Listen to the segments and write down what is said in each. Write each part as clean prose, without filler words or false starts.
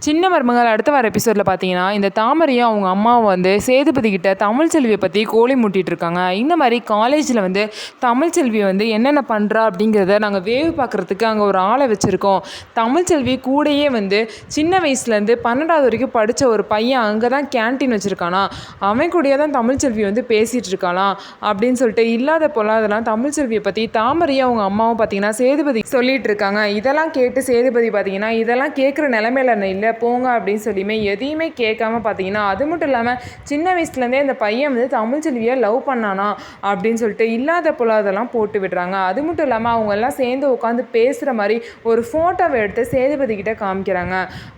சின்ன மருமகள் அடுத்த வர எபிசோடில் பார்த்தீங்கன்னா, இந்த தாமரையும் அவங்க அம்மாவும் வந்து சேதுபதி கிட்ட தமிழ்ச்செல்வியை பற்றி கோழி மூட்டிகிட்டு இருக்காங்க. இந்த மாதிரி காலேஜில் வந்து தமிழ்ச்செல்வி வந்து என்னென்ன பண்ணுறா அப்படிங்கிறத நாங்கள் வேவு பார்க்குறதுக்கு அங்கே ஒரு ஆளை வச்சுருக்கோம். தமிழ்ச்செல்வி கூடயே வந்து சின்ன வயசுலேருந்து 12வது வரைக்கும் படித்த ஒரு பையன் அங்கே தான் கேன்டீன் வச்சுருக்கானா, அவன் கூடயே தான் தமிழ்ச்செல்வி வந்து பேசிகிட்டு இருக்காளாம் அப்படின்னு சொல்லிட்டு இல்லாத பொல்லாதெல்லாம் தமிழ்ச்செல்வியை பற்றி தாமரையும் அவங்க அம்மாவும் பார்த்தீங்கன்னா சேதுபதி சொல்லிகிட்டு இருக்காங்க. இதெல்லாம் கேட்டு சேதுபதி பார்த்தீங்கன்னா இதெல்லாம் கேட்குற நிலைமையில இல்லை போங்க அப்படின்னு சொல்லியுமே எதையுமே கேட்காம பார்த்தீங்கன்னா, அது மட்டும் இல்லாமல் சின்ன வயசுலேருந்தே அந்த பையன் வந்து தமிழ்ச்செல்வியை லவ் பண்ணானா அப்படின்னு சொல்லிட்டு இல்லாத பொல்லாதெல்லாம் போட்டு விடுறாங்க. அது மட்டும் இல்லாமல் அவங்க எல்லாம் சேர்ந்து உட்காந்து பேசுகிற மாதிரி ஒரு ஃபோட்டோவை எடுத்து சேதுபதி கிட்ட காமிக்கிறாங்க.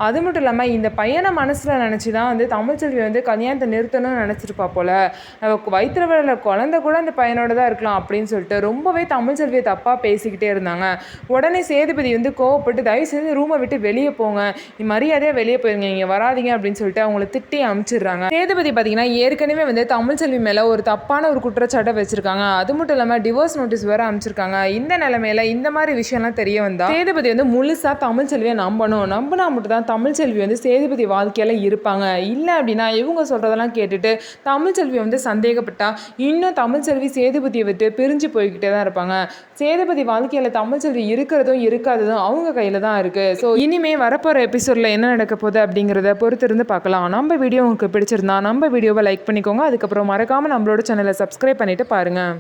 அது மட்டும் இல்லாமல் இந்த பையனை மனசில் நினச்சி தான் வந்து தமிழ்ச்செல்வி வந்து கல்யாணத்தை நிறுத்தணும்னு நினச்சிருப்பா போல. வயிற்றுல வர குழந்தை கூட அந்த பையனோட தான் இருக்கலாம் அப்படின்னு சொல்லிட்டு ரொம்பவே தமிழ்ச்செல்வியை தப்பாக பேசிக்கிட்டே இருந்தாங்க. உடனே சேதுபதி வந்து கோவப்பட்டு தயவு செய்து ரூமை விட்டு வெளியே போங்க, மரியாதையாக வெளியே போயிருங்க, இங்கே வராதிங்க அப்படின்னு சொல்லிட்டு அவங்கள திட்டி அனுப்பிச்சிடுறாங்க. சேதுபதி பார்த்தீங்கன்னா ஏற்கனவே வந்து தமிழ்ச்செல்வி மேலே ஒரு தப்பான ஒரு குற்றச்சாட்டை வச்சிருக்காங்க. அது மட்டும் இல்லாமல் டிவோர்ஸ் நோட்டீஸ் வேற அனுப்பிச்சிருக்காங்க. இந்த நிலைமையில இந்த மாதிரி விஷயம்லாம் தெரிய வந்தா சேதுபதி வந்து முழுசா தமிழ்ச்செல்வியை நம்பினா மட்டும் தான் தமிழ்ச்செல்வி வந்து சேதுபதி வாழ்க்கையில இருப்பாங்க. இல்லை அப்படின்னா இவங்க சொல்றதெல்லாம் கேட்டுட்டு தமிழ்ச்செல்வி வந்து சந்தேகப்பட்டா இன்னும் தமிழ்ச்செல்வி சேதுபதியை விட்டு பிரிஞ்சு போய்கிட்டே தான் இருப்பாங்க. சேதுபதி வாழ்க்கையில தமிழ்ச்செல்வி இருக்கிறதும் இருக்காததும் அவங்க கையில தான் இருக்கு. ஸோ இனிமே வரப்போற எபிசோட்ல என்ன நடக்க போகுது அப்படிங்கிறத பொறுத்திருந்து பார்க்கலாம். நம்ம வீடியோ உங்களுக்கு பிடிச்சிருந்தா நம்ம வீடியோவை லைக் பண்ணிக்கோங்க. அதுக்கப்புறம் மறக்காமல் நம்மளோட சேனலை சப்ஸ்கிரைப் பண்ணிட்டு பாருங்கள்.